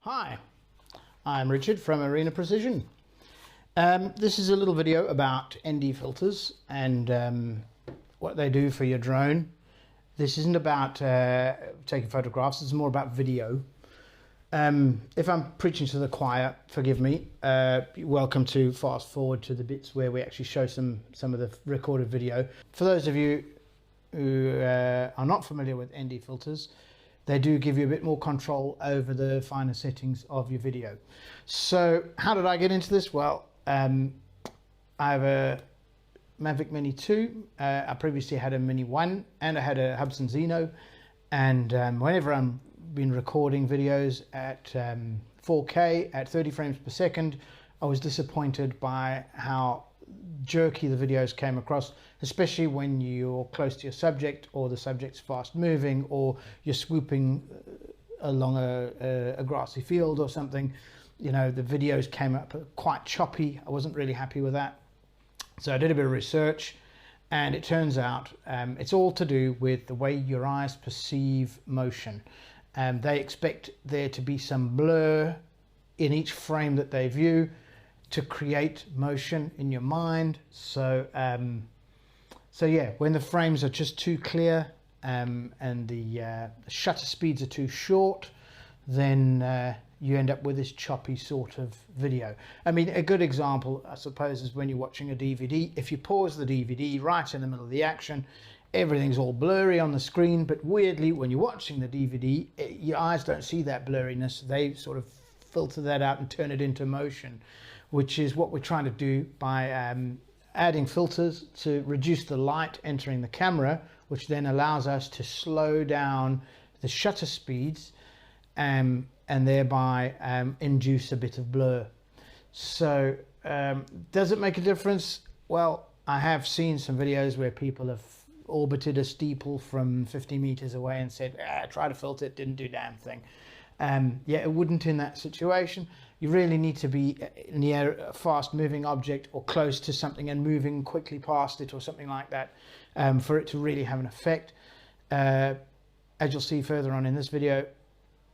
Hi, I'm Richard from Arena Precision. This is a little video about ND filters and what they do for your drone. This isn't about taking photographs, it's more about video. If I'm preaching to the choir, forgive me. You're welcome to fast forward to the bits where we actually show some of the recorded video. For those of you who are not familiar with ND filters, they do give you a bit more control over the finer settings of your video. So how did I get into this? Well, I have a Mavic Mini 2. I previously had a Mini 1 and I had a Hubsan Zeno. And whenever I'm been recording videos at 4K at 30 frames per second, I was disappointed by how jerky the videos came across, especially when you're close to your subject or the subject's fast moving or you're swooping along a grassy field or something. You know, the videos came up quite choppy. I wasn't really happy with that. So I did a bit of research and it turns out it's all to do with the way your eyes perceive motion. They expect there to be some blur in each frame that they view to create motion in your mind. So yeah, when the frames are just too clear and the shutter speeds are too short, then you end up with this choppy sort of video. I mean, a good example, I suppose, is when you're watching a DVD. If you pause the DVD right in the middle of the action, everything's all blurry on the screen, but weirdly, when you're watching the DVD, your eyes don't see that blurriness. They sort of filter that out and turn it into motion, which is what we're trying to do by adding filters to reduce the light entering the camera, which then allows us to slow down the shutter speeds and thereby induce a bit of blur. So does it make a difference? Well, I have seen some videos where people have orbited a steeple from 50 meters away and said, try to filter it, didn't do damn thing. Yeah, it wouldn't in that situation. You really need to be near a fast moving object or close to something and moving quickly past it or something like that for it to really have an effect. As you'll see further on in this video,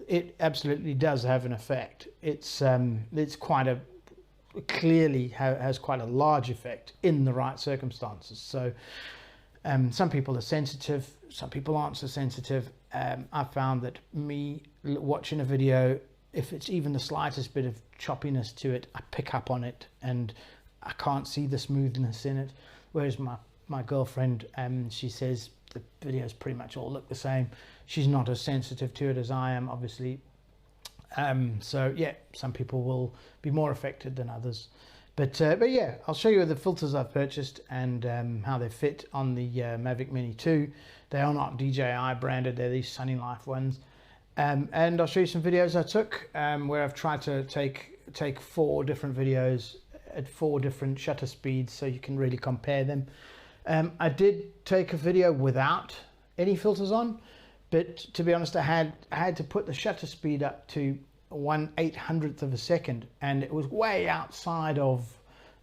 it absolutely does have an effect. It's quite clearly has quite a large effect in the right circumstances. So some people are sensitive, some people aren't so sensitive. I found that me watching a video, if it's even the slightest bit of choppiness to it, I pick up on it and I can't see the smoothness in it. Whereas my girlfriend, she says the videos pretty much all look the same. She's not as sensitive to it as I am, obviously. So yeah, some people will be more affected than others. But yeah, I'll show you the filters I've purchased and how they fit on the Mavic Mini 2. They are not DJI branded, they're these Sunny Life ones. And I'll show you some videos I took where I've tried to take 4 different videos at 4 different shutter speeds so you can really compare them. I did take a video without any filters on, but to be honest, I had to put the shutter speed up to 1/800th of a second, and it was way outside of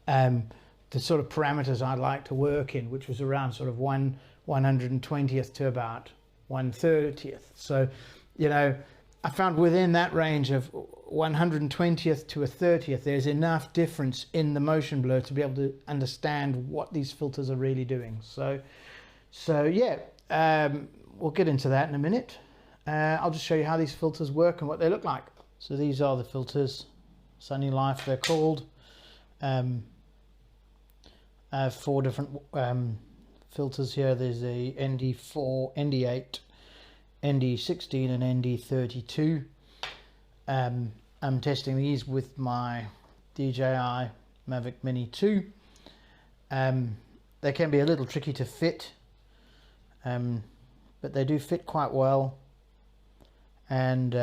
the sort of parameters I'd like to work in, which was around sort of 1/120th to about 1/30th. So, you know, I found within that range of 1/120th to 1/30th, there's enough difference in the motion blur to be able to understand what these filters are really doing. So yeah, we'll get into that in a minute. I'll just show you how these filters work and what they look like. So these are the filters, Sunny Life they're called. I have 4 different filters here. There's a ND4, ND8, ND16 and ND32. I'm testing these with my DJI Mavic Mini 2. They can be a little tricky to fit, but they do fit quite well. And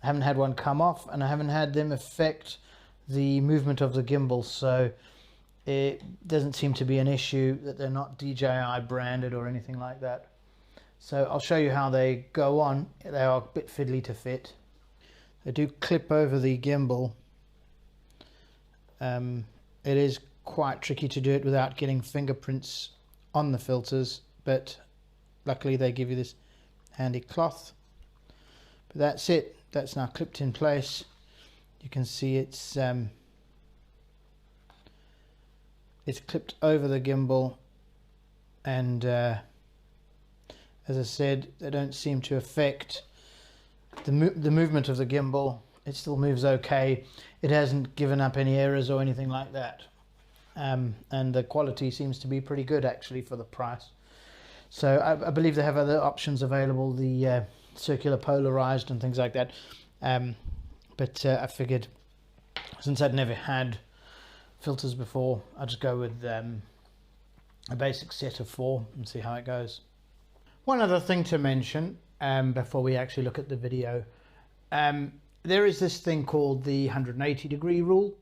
I haven't had one come off, and I haven't had them affect the movement of the gimbal, so it doesn't seem to be an issue that they're not DJI branded or anything like that. So I'll show you how they go on. They are a bit fiddly to fit. They do clip over the gimbal. It is quite tricky to do it without getting fingerprints on the filters, but luckily they give you this handy cloth. But that's it. That's now clipped in place. You can see it's clipped over the gimbal, and as I said, they don't seem to affect the movement of the gimbal. It still moves okay. It hasn't given up any errors or anything like that. And the quality seems to be pretty good actually for the price. So I believe they have other options available, the circular polarized and things like that. But I figured, since I'd never had filters before, I'll just go with a basic set of 4 and see how it goes. One other thing to mention before we actually look at the video, there is this thing called the 180-degree rule.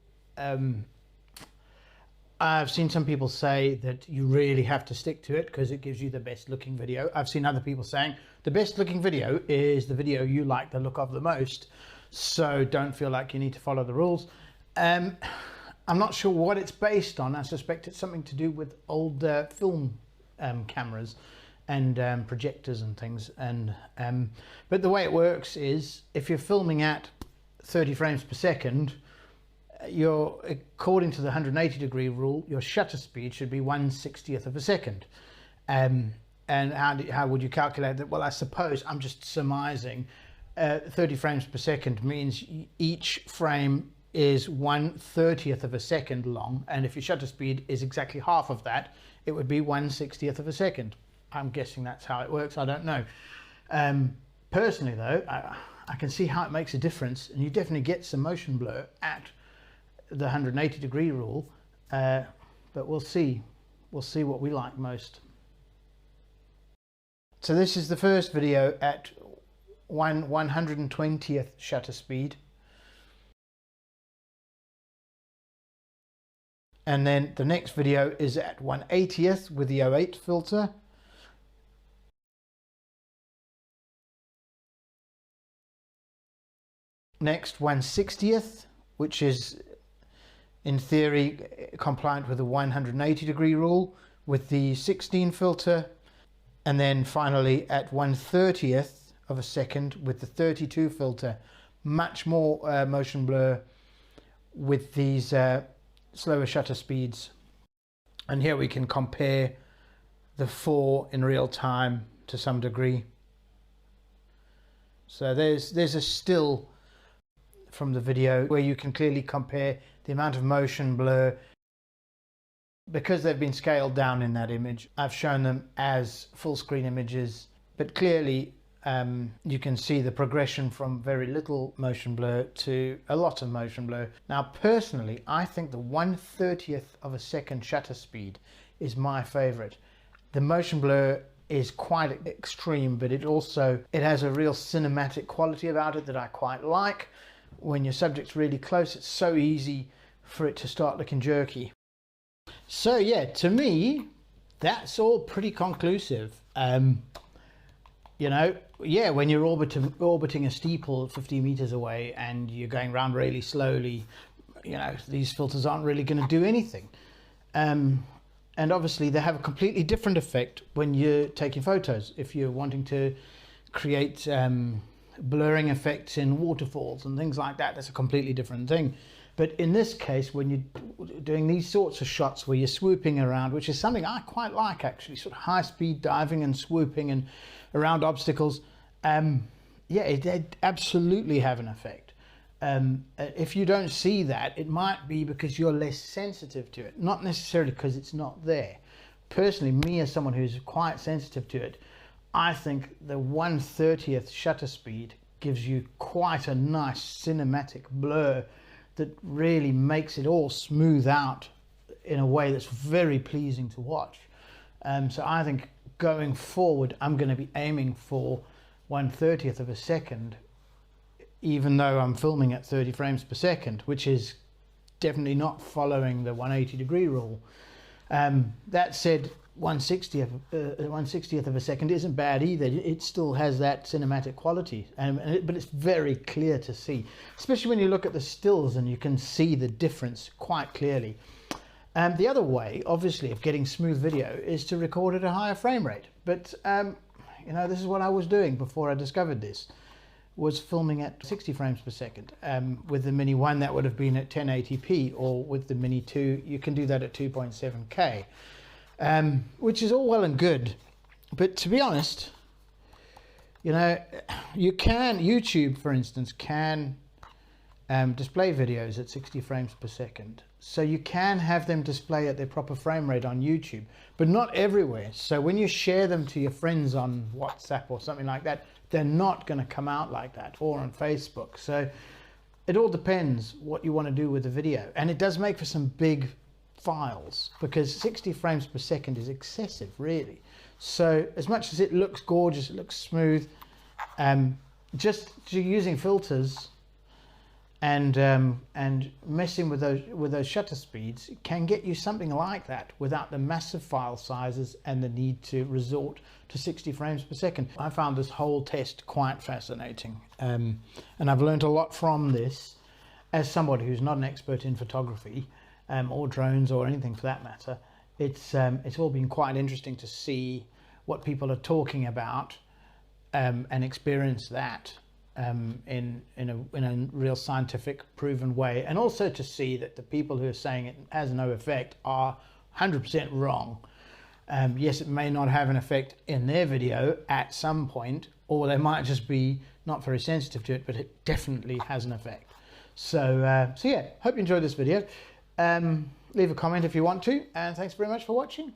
I've seen some people say that you really have to stick to it because it gives you the best looking video. I've seen other people saying the best looking video is the video you like the look of the most, so don't feel like you need to follow the rules. I'm not sure what it's based on. I suspect it's something to do with old film cameras and projectors and things. But the way it works is, if you're filming at 30 frames per second, according to the 180-degree rule, your shutter speed should be 1/60th of a second. And how would you calculate that? Well, I suppose I'm just surmising. 30 frames per second means each frame is 1/30th of a second long, and if your shutter speed is exactly half of that, it would be 1/60th of a second. I'm guessing that's how it works. I don't know. Personally though, I can see how it makes a difference, and you definitely get some motion blur at the 180-degree rule, but we'll see what we like most. So this is the first video at 1/120th shutter speed, and then the next video is at 1/80th with the 08 filter. Next 1/60th, which is in theory compliant with the 180-degree rule with the 16 filter, and then finally at 1/30th of a second with the 32 filter. Much more motion blur with these slower shutter speeds. And here we can compare the 4 in real time to some degree. So there's a still from the video where you can clearly compare the amount of motion blur. Because they've been scaled down in that image, I've shown them as full screen images, but clearly you can see the progression from very little motion blur to a lot of motion blur. Now personally, I think the 1/30th of a second shutter speed is my favorite. The motion blur is quite extreme, but it has a real cinematic quality about it that I quite like. When your subject's really close, it's so easy for it to start looking jerky. So yeah, to me, that's all pretty conclusive. You know, yeah, when you're orbiting a steeple 50 meters away and you're going around really slowly, you know, these filters aren't really going to do anything. And obviously they have a completely different effect when you're taking photos. If you're wanting to create blurring effects in waterfalls and things like that, that's a completely different thing. But in this case, when you're doing these sorts of shots where you're swooping around, which is something I quite like actually, sort of high speed diving and swooping and around obstacles, yeah, they absolutely have an effect. If you don't see that, it might be because you're less sensitive to it, not necessarily because it's not there. Personally, me as someone who's quite sensitive to it, I think the 1/30th shutter speed gives you quite a nice cinematic blur that really makes it all smooth out in a way that's very pleasing to watch. So I think going forward, I'm going to be aiming for 1/30th of a second, even though I'm filming at 30 frames per second, which is definitely not following the 180-degree rule. That said, 1/60th of a second isn't bad either. It still has that cinematic quality, but it's very clear to see, especially when you look at the stills and you can see the difference quite clearly. The other way, obviously, of getting smooth video is to record at a higher frame rate. But you know, this is what I was doing before I discovered this. was filming at 60 frames per second. With the Mini 1 that would have been at 1080p, or with the Mini 2 you can do that at 2.7K, which is all well and good, but to be honest, you know, YouTube for instance can display videos at 60 frames per second, so you can have them display at their proper frame rate on YouTube, but not everywhere. So when you share them to your friends on WhatsApp or something like that, they're not going to come out like that, or on Facebook. So it all depends what you want to do with the video, and it does make for some big files, because 60 frames per second is excessive, really. So as much as it looks gorgeous, it looks smooth, just using filters and messing with those shutter speeds can get you something like that without the massive file sizes and the need to resort to 60 frames per second. I found this whole test quite fascinating, and I've learned a lot from this as somebody who's not an expert in photography or drones or anything for that matter. It's all been quite interesting to see what people are talking about and experience that in a real scientific proven way, and also to see that the people who are saying it has no effect are 100% wrong. Yes, it may not have an effect in their video at some point, or they might just be not very sensitive to it, but it definitely has an effect. So yeah, hope you enjoyed this video. Leave a comment if you want to, and thanks very much for watching.